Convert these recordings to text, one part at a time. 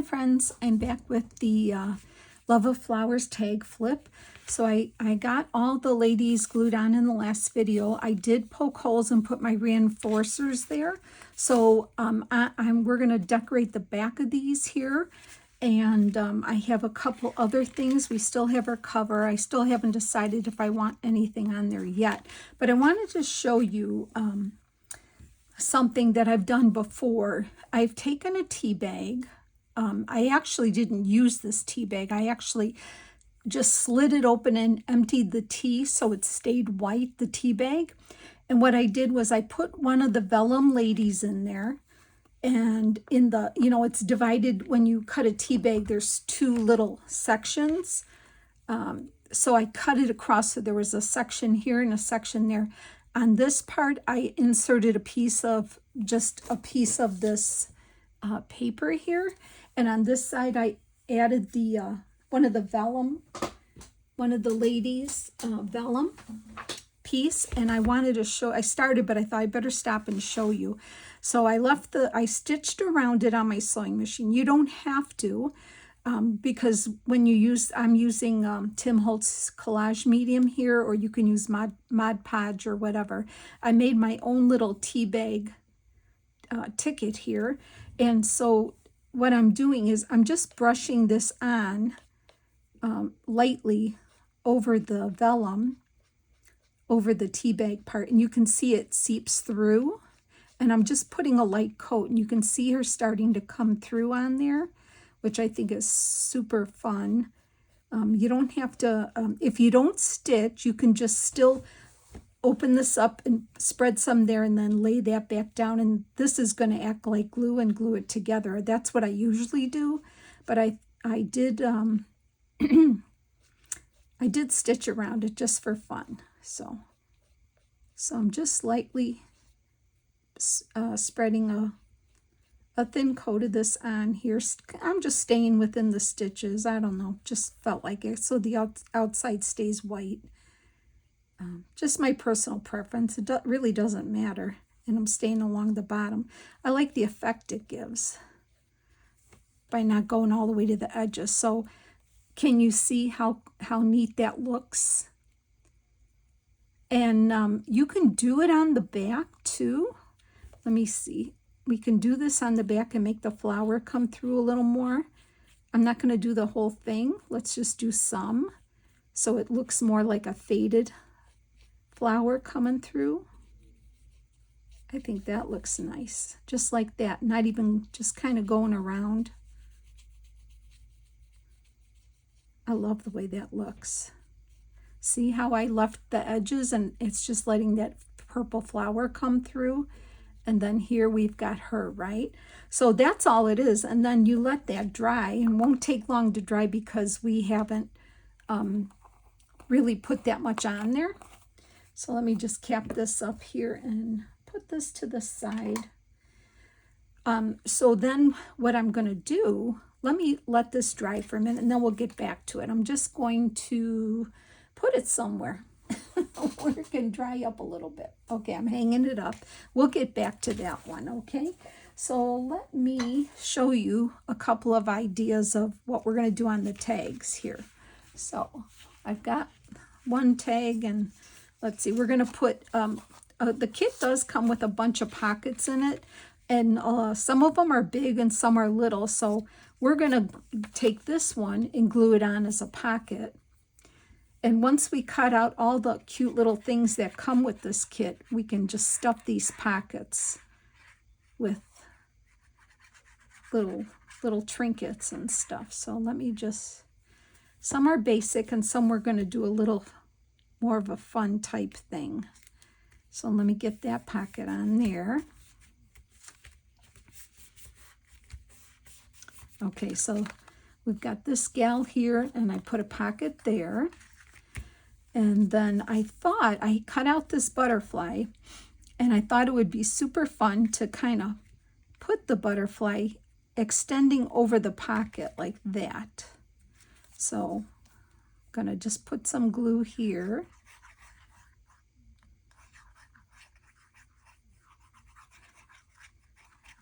Friends, I'm back with the Love of Flowers tag flip. So I got all the ladies glued on in the last video. I did poke holes and put my reinforcers there. So we're going to decorate the back of these here. And I have a couple other things. We still have our cover. I still haven't decided if I want anything on there yet. But I wanted to show you something that I've done before. I've taken a tea bag. I actually didn't use this tea bag. I actually just slid it open and emptied the tea so it stayed white, the tea bag. And what I did was I put one of the vellum ladies in there. And in the, it's divided when you cut a tea bag, there's two little sections. So I cut it across, so there was a section here and a section there. On this part, I inserted a piece of this paper here. And on this side, I added the one of the ladies' vellum piece. And I wanted to show, I started, but I thought I better stop and show you. So I stitched around it on my sewing machine. You don't have to, because when I'm using Tim Holtz collage medium here, or you can use Mod Podge or whatever. I made my own little tea bag ticket here. And so what I'm doing is I'm just brushing this on lightly over the vellum, over the tea bag part, and you can see it seeps through. And I'm just putting a light coat, and you can see her starting to come through on there, which I think is super fun. You don't have to, if you don't stitch, you can just still open this up and spread some there and then lay that back down. And this is going to act like glue and glue it together. That's what I usually do. But I did I did stitch around it just for fun. So I'm just lightly spreading a thin coat of this on here. I'm just staying within the stitches. I don't know, just felt like it. So the outside stays white. Just my personal preference. It really doesn't matter. And I'm staying along the bottom. I like the effect it gives by not going all the way to the edges. So can you see how neat that looks? And you can do it on the back too. Let me see. We can do this on the back and make the flower come through a little more. I'm not going to do the whole thing. Let's just do some. So it looks more like a faded flower coming through. I think that looks nice. Just like that. Not even just kind of going around. I love the way that looks. See how I left the edges and it's just letting that purple flower come through. And then here we've got her, right? So that's all it is. And then you let that dry, and it won't take long to dry because we haven't really put that much on there. So let me just cap this up here and put this to the side. So then what I'm going to do, let me let this dry for a minute and then we'll get back to it. I'm just going to put it somewhere where it can dry up a little bit. Okay, I'm hanging it up. We'll get back to that one, okay? So let me show you a couple of ideas of what we're going to do on the tags here. So I've got one tag, and let's see, we're going to put, the kit does come with a bunch of pockets in it, and some of them are big and some are little. So we're going to take this one and glue it on as a pocket. And once we cut out all the cute little things that come with this kit, we can just stuff these pockets with little trinkets and stuff. So let me just, some are basic and some we're going to do a little more of a fun type thing. So let me get that pocket on there. Okay, so we've got this gal here, and I put a pocket there. And then I thought, I cut out this butterfly, and I thought it would be super fun to kind of put the butterfly extending over the pocket like that. So I'm going to just put some glue here.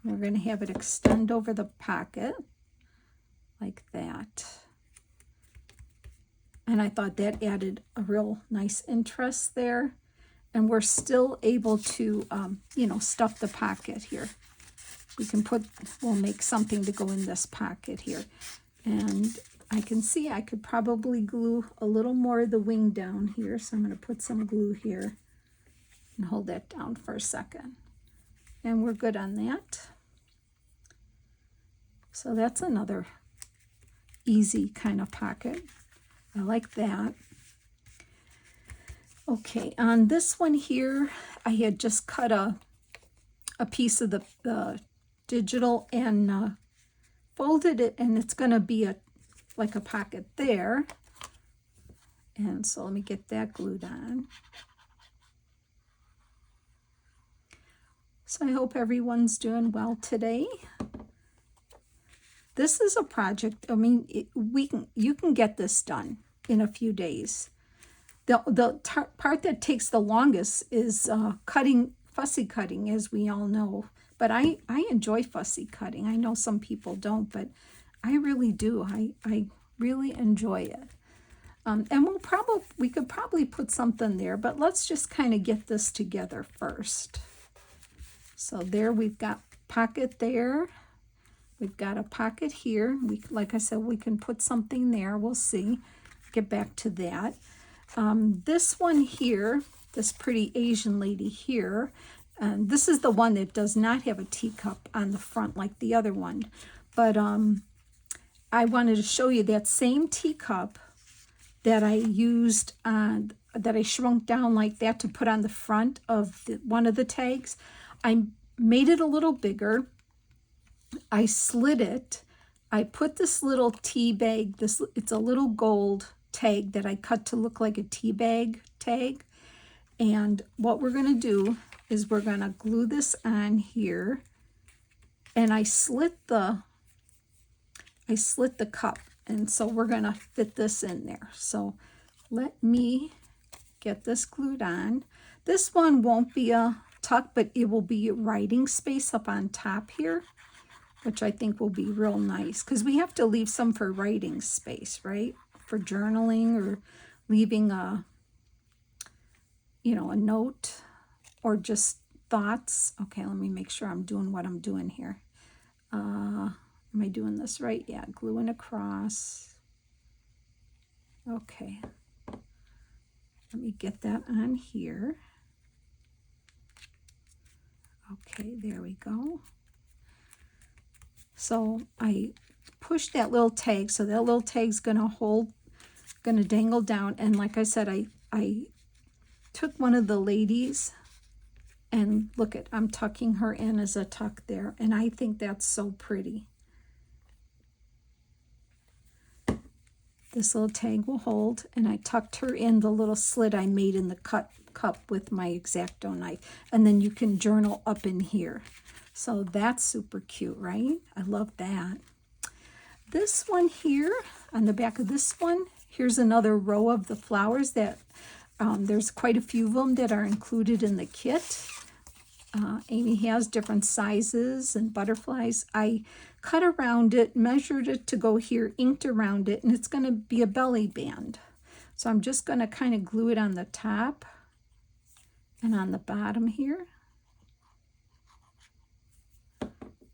We're going to have it extend over the pocket. like that. And I thought that added a real nice interest there. And we're still able to, you know, stuff the pocket here. We can we'll make something to go in this pocket here. And I can see I could probably glue a little more of the wing down here. So I'm going to put some glue here and hold that down for a second. And we're good on that. So that's another easy kind of pocket. I like that. Okay, on this one here, I had just cut a piece of the digital and folded it, and it's going to be like a pocket there. And so let me get that glued on. So I hope everyone's doing well today. This is a project, I mean, you can get this done in a few days. The part that takes the longest is fussy cutting, as we all know. But I enjoy fussy cutting. I know some people don't, but I really do. I really enjoy it. And we could probably put something there, but let's just kind of get this together first. So there we've got pocket there. We've got a pocket here. Like I said, we can put something there. We'll see. Get back to that. This one here, this pretty Asian lady here, and this is the one that does not have a teacup on the front like the other one. But I wanted to show you that same teacup that I used that I shrunk down like that to put on the front of one of the tags. I made it a little bigger. I slid it. I put this little tea bag, it's a little gold tag that I cut to look like a tea bag tag. And what we're going to do is we're going to glue this on here. And I slit the cup. And so we're going to fit this in there. So let me get this glued on. This one won't be a tuck, but it will be writing space up on top here, which I think will be real nice because we have to leave some for writing space, right? For journaling or leaving a note or just thoughts. Okay, let me make sure I'm doing what I'm doing here. Am I doing this right? Yeah, gluing across. Okay. Let me get that on here. Okay, there we go. So I push that little tag, so that little tag's gonna dangle down. And like I said, I took one of the ladies and look at, I'm tucking her in as a tuck there. And I think that's so pretty. This little tag will hold, and I tucked her in the little slit I made in the cup with my X-Acto knife. And then you can journal up in here. So that's super cute, right? I love that. This one here, on the back of this one, here's another row of the flowers that there's quite a few of them that are included in the kit. Amy has different sizes and butterflies. I cut around it, measured it to go here, inked around it, and it's going to be a belly band. So I'm just going to kind of glue it on the top and on the bottom here.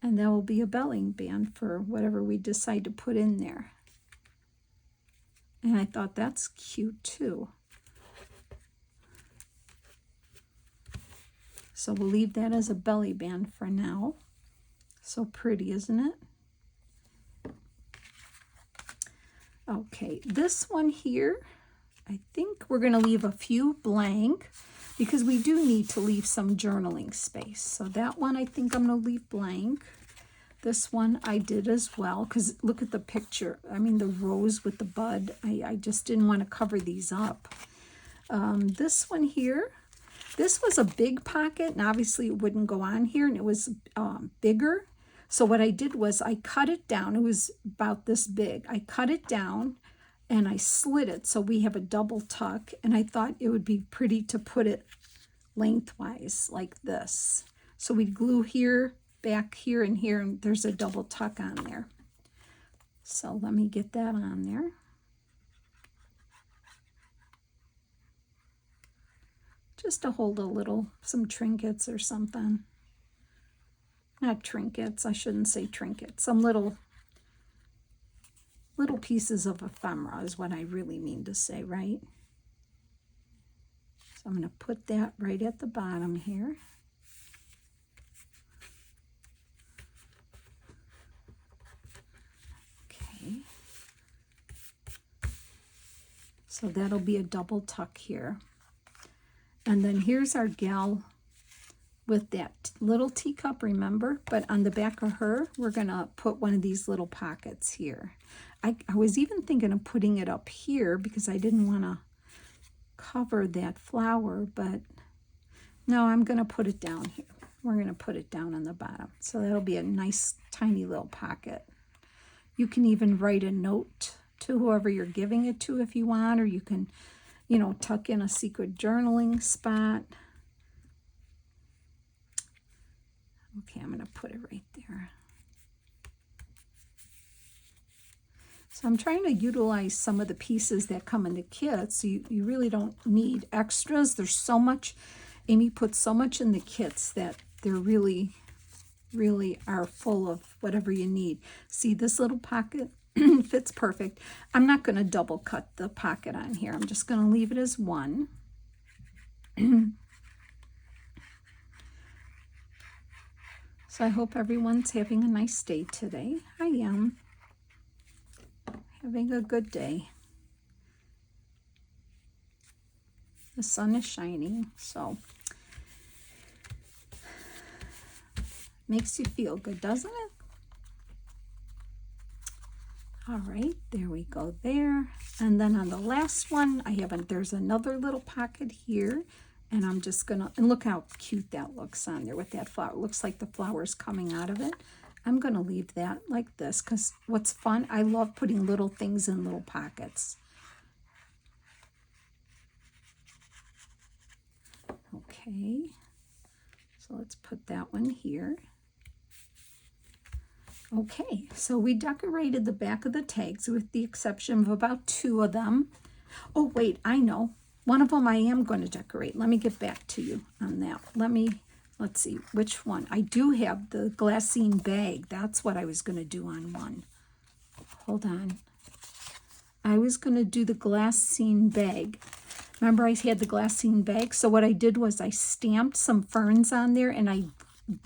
And that will be a belly band for whatever we decide to put in there. And I thought that's cute too. So we'll leave that as a belly band for now. So pretty, isn't it? Okay, this one here, I think we're going to leave a few blank because we do need to leave some journaling space. So that one I think I'm going to leave blank. This one I did as well because look at the picture. I mean, the rose with the bud. I just didn't want to cover these up. This one here, this was a big pocket, and obviously it wouldn't go on here, and it was bigger. So what I did was I cut it down. It was about this big. I cut it down and I slit it so we have a double tuck, and I thought it would be pretty to put it lengthwise like this. So we'd glue here, back here, and there's a double tuck on there. So let me get that on there. Just to hold some trinkets or something. Not trinkets, I shouldn't say trinkets. Some little pieces of ephemera is what I really mean to say, right? So I'm going to put that right at the bottom here. Okay. So that'll be a double tuck here. And then here's our gal with that little teacup, remember? But on the back of her, we're going to put one of these little pockets here. I was even thinking of putting it up here because I didn't want to cover that flower, but no, I'm going to put it down here. We're going to put it down on the bottom. So that'll be a nice tiny little pocket. You can even write a note to whoever you're giving it to if you want, or you can, you know, tuck in a secret journaling spot. Okay, I'm going to put it right there. So I'm trying to utilize some of the pieces that come in the kits. So you really don't need extras. There's so much, Amy puts so much in the kits that they're really are full of whatever you need. See, this little pocket fits perfect. I'm not going to double cut the pocket on here. I'm just going to leave it as one. So I hope everyone's having a nice day today. I am having a good day. The sun is shining, so makes you feel good, doesn't it? All right, there we go there. And then on the last one, there's another little pocket here. And I'm just gonna, and look how cute that looks on there with that flower. It looks like the flower's coming out of it. I'm gonna leave that like this because what's fun, I love putting little things in little pockets. Okay, so let's put that one here. Okay, so we decorated the back of the tags with the exception of about 2 of them. Oh wait, I know. One of them I am going to decorate. Let me get back to you on that. Let's see, which one? I do have the glassine bag. That's what I was going to do on one. Hold on. I was going to do the glassine bag. Remember I had the glassine bag? So what I did was I stamped some ferns on there and I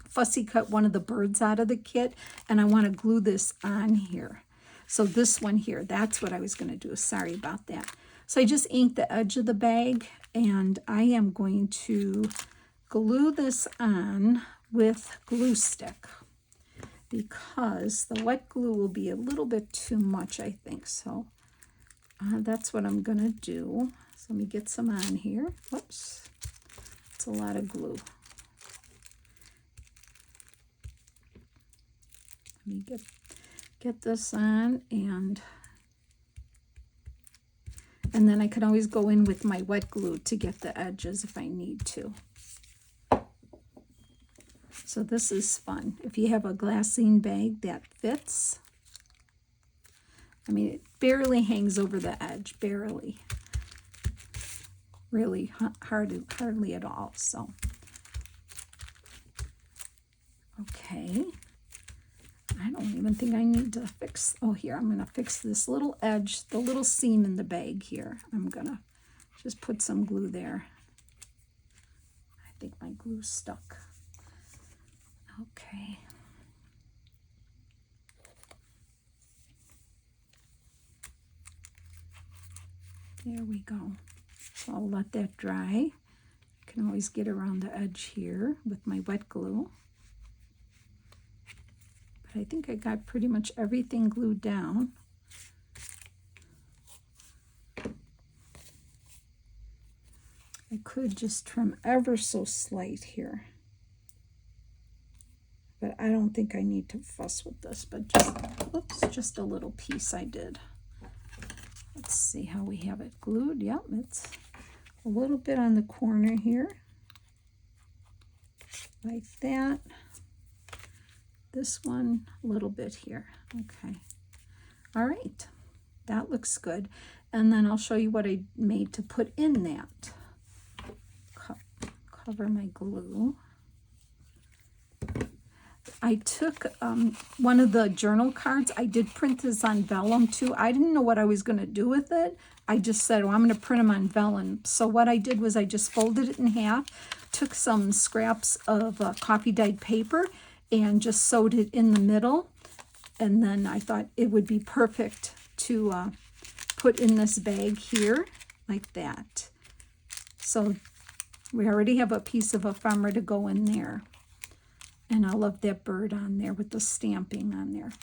fussy cut one of the birds out of the kit, and I want to glue this on here. So this one here, that's what I was going to do. Sorry about that. So I just inked the edge of the bag, and I am going to glue this on with glue stick because the wet glue will be a little bit too much, I think. So that's what I'm going to do. So let me get some on here. Whoops. It's a lot of glue. Let me get this on, and then I can always go in with my wet glue to get the edges if I need to. So this is fun. If you have a glassine bag that fits, I mean, it barely hangs over the edge, barely. Really hardly at all. So, okay. I don't even think I need to fix, oh here, I'm going to fix this little edge, the little seam in the bag here. I'm going to just put some glue there. I think my glue's stuck. Okay. There we go. So I'll let that dry. I can always get around the edge here with my wet glue. I think I got pretty much everything glued down. I could just trim ever so slight here. But I don't think I need to fuss with this, but just a little piece I did. Let's see how we have it glued. Yep, it's a little bit on the corner here. Like that. This one a little bit here. Okay. All right, that looks good. And then I'll show you what I made to put in that. Cover my glue. I took one of the journal cards. I did print this on vellum too. I didn't know what I was going to do with it. I just said, well, I'm going to print them on vellum. So what I did was I just folded it in half, took some scraps of coffee dyed paper and just sewed it in the middle. And then I thought it would be perfect to put in this bag here like that. So we already have a piece of ephemera to go in there. And I love that bird on there with the stamping on there.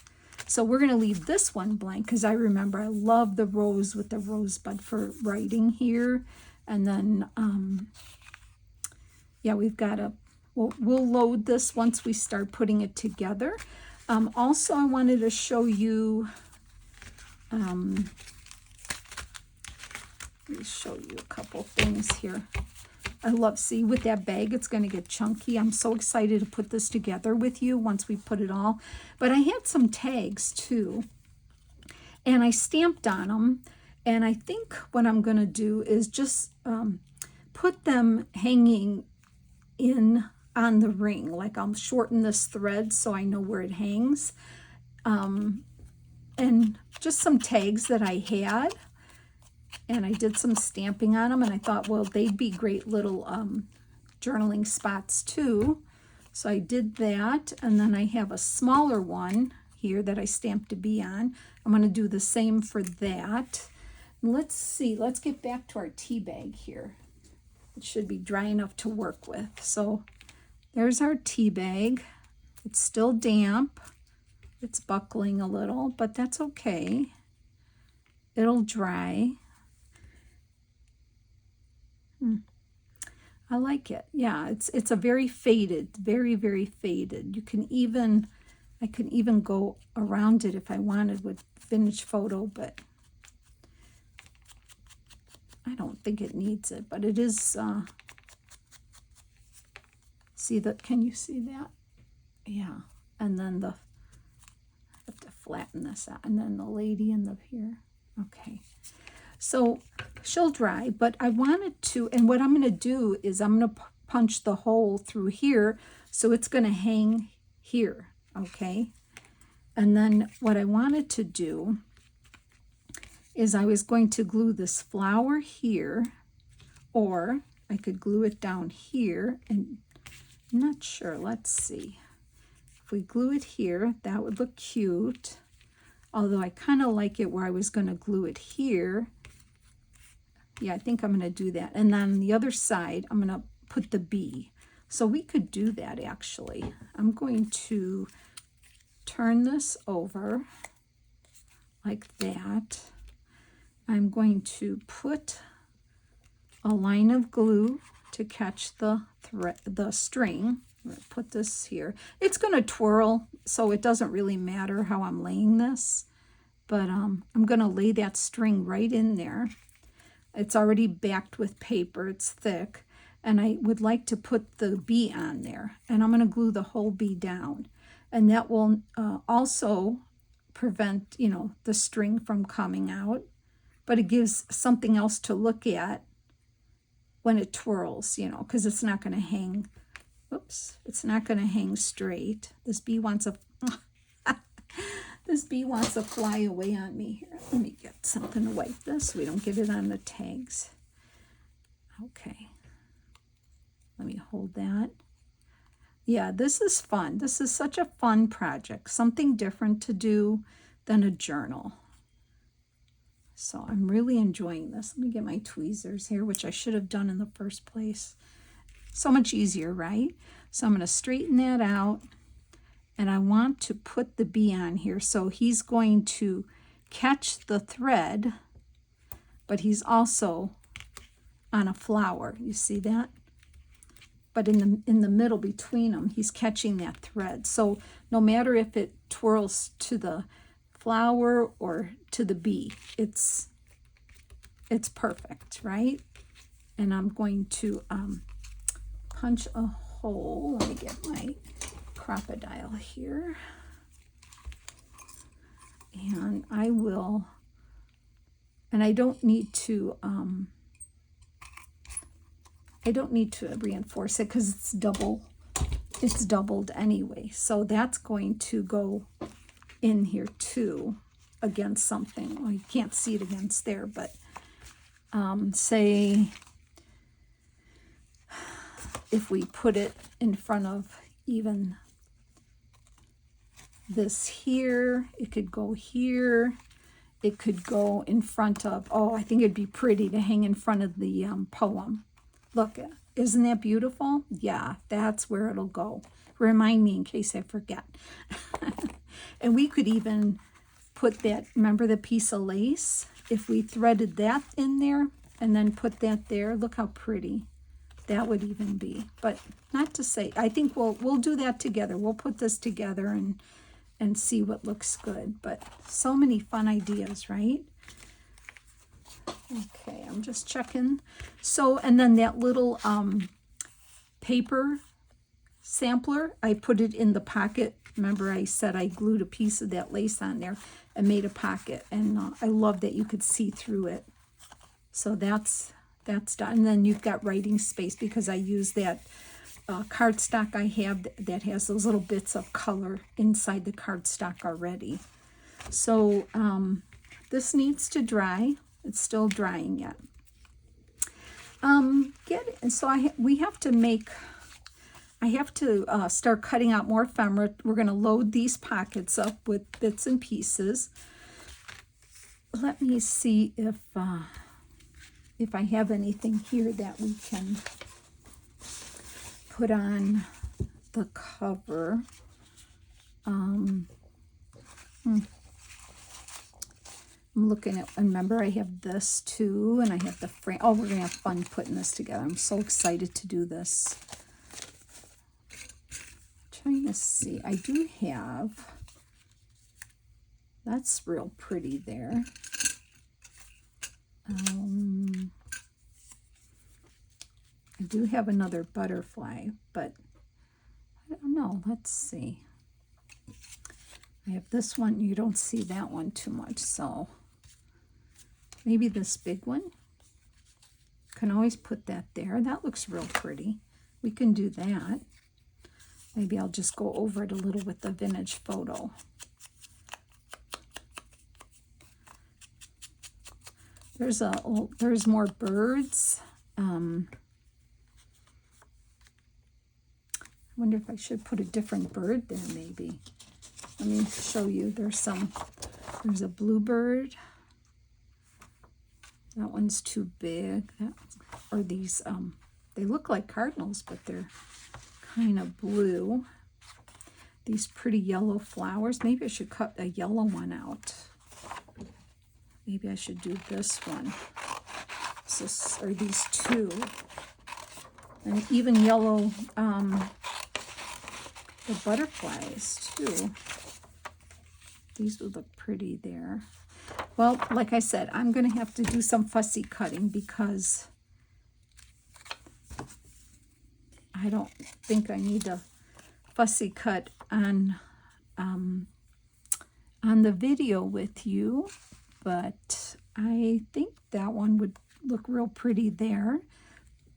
So we're going to leave this one blank because I remember I love the rose with the rosebud for writing here. And then, yeah, we've got a, we'll load this once we start putting it together. Also, I wanted to show you, let me show you a couple things here. I love, see, with that bag, it's going to get chunky. I'm so excited to put this together with you once we put it all. But I had some tags, too, and I stamped on them. And I think what I'm going to do is just put them hanging in on the ring. Like I'll shorten this thread so I know where it hangs. And just some tags that I had. And I did some stamping on them, and I thought, well, they'd be great little journaling spots too. So I did that, and then I have a smaller one here that I stamped a bee on. I'm going to do the same for that. And let's see, let's get back to our tea bag here. It should be dry enough to work with. So there's our tea bag. It's still damp. It's buckling a little, but that's okay. It'll dry. I like it. Yeah, it's a very faded, very, very faded. You can even, I can even go around it if I wanted with finished photo, but I don't think it needs it, but it is, see that, can you see that? Yeah, and then I have to flatten this out, and then the lady in the here, okay. So she'll dry, but I wanted to, and what I'm going to do is I'm going to punch the hole through here, so it's going to hang here, okay? And then what I wanted to do is I was going to glue this flower here, or I could glue it down here, and I'm not sure, let's see. If we glue it here, that would look cute, although I kind of like it where I was going to glue it here. Yeah, I think I'm going to do that. And then on the other side, I'm going to put the bee. So we could do that, actually. I'm going to turn this over like that. I'm going to put a line of glue to catch the string. I'm going to put this here. It's going to twirl, so it doesn't really matter how I'm laying this. But I'm going to lay that string right in there. It's already backed with paper, it's thick, and I would like to put the bee on there, and I'm going to glue the whole bee down, and that will also prevent, you know, the string from coming out, but it gives something else to look at when it twirls, you know, because it's not going to hang, oops, it's not going to hang straight. This bee wants a This bee wants to fly away on me here. Let me get something to wipe this so we don't get it on the tags. Okay. Let me hold that. Yeah, this is fun. This is such a fun project. Something different to do than a journal. So I'm really enjoying this. Let me get my tweezers here, which I should have done in the first place. So much easier, right? So I'm going to straighten that out. And I want to put the bee on here, so he's going to catch the thread, but he's also on a flower. You see that? But in the middle between them, he's catching that thread. So no matter if it twirls to the flower or to the bee, it's perfect, right? And I'm going to punch a hole. Let me get my crocodile here, And I will, and I don't need to reinforce it because it's doubled anyway. So that's going to go in here too against something. Well, you can't see it against there, but say if we put it in front of even this here, it could go here. It could go in front of, oh, I think it'd be pretty to hang in front of the poem. Look, isn't that beautiful? Yeah, that's where it'll go. Remind me in case I forget. And we could even put that, remember the piece of lace? If we threaded that in there and then put that there, look how pretty that would even be. But not to say, I think we'll do that together. We'll put this together and see what looks good. But so many fun ideas, right? Okay, I'm just checking. So, and then that little paper sampler, I put it in the pocket. Remember I said I glued a piece of that lace on there and made a pocket. And I love that you could see through it. So that's done. And then you've got writing space because I use that cardstock I have that has those little bits of color inside the cardstock already. So this needs to dry. It's still drying yet. And so I have to start cutting out more ephemera. We're going to load these pockets up with bits and pieces. Let me see if I have anything here that we can put on the cover. I'm looking at, remember I have this too, and I have the frame. Oh, we're going to have fun putting this together. I'm so excited to do this. Trying to see, I do have, that's real pretty there. I do have another butterfly, but I don't know. Let's see. I have this one. You don't see that one too much, so maybe this big one. Can always put that there. That looks real pretty. We can do that. Maybe I'll just go over it a little with the vintage photo. There's more birds. I wonder if I should put a different bird there maybe. Let me show you. There's a bluebird. That one's too big. Or these, they look like cardinals, but they're kind of blue. These pretty yellow flowers. Maybe I should cut a yellow one out. Maybe I should do this one. Or these two. And even yellow, the butterflies too. These would look pretty there. Well, like I said, I'm going to have to do some fussy cutting because I don't think I need to fussy cut on the video with you, but I think that one would look real pretty there.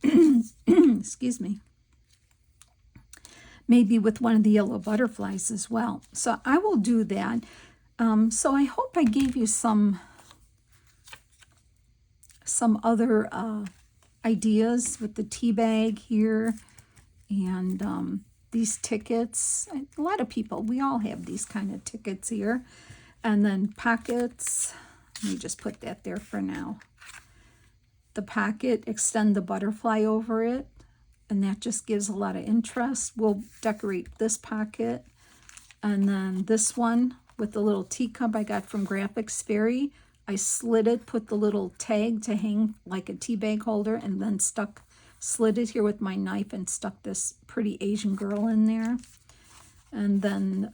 Excuse me. Maybe with one of the yellow butterflies as well. So I will do that. So I hope I gave you some other ideas with the tea bag here and these tickets. A lot of people, we all have these kind of tickets here. And then pockets. Let me just put that there for now. The pocket, extend the butterfly over it. And that just gives a lot of interest. We'll decorate this pocket. And then this one with the little teacup I got from Graphics Fairy. I slid it, put the little tag to hang like a tea bag holder, and then slid it here with my knife and stuck this pretty Asian girl in there. And then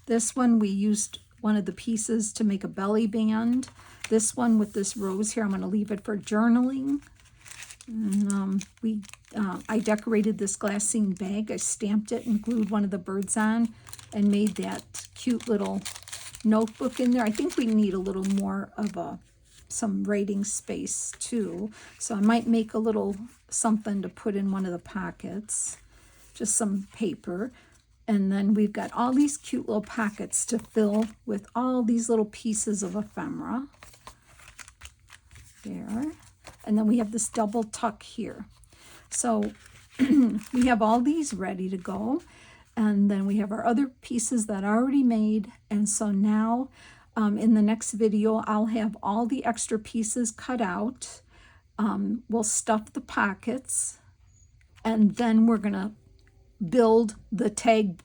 this one, we used one of the pieces to make a belly band. This one with this rose here, I'm going to leave it for journaling. And I decorated this glassine bag. I stamped it and glued one of the birds on and made that cute little notebook in there. I think we need a little more of some writing space too. So I might make a little something to put in one of the pockets, just some paper. And then we've got all these cute little pockets to fill with all these little pieces of ephemera. There. And then we have this double tuck here. So we have all these ready to go. And then we have our other pieces that are already made. And so now in the next video, I'll have all the extra pieces cut out. We'll stuff the pockets. And then we're going to build the tag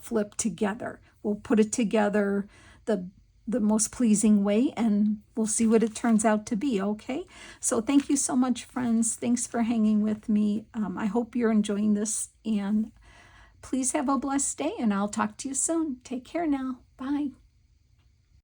flip together. We'll put it together the most pleasing way, and we'll see what it turns out to be, okay? So thank you so much, friends. Thanks for hanging with me. I hope you're enjoying this, and please have a blessed day, and I'll talk to you soon. Take care now. Bye.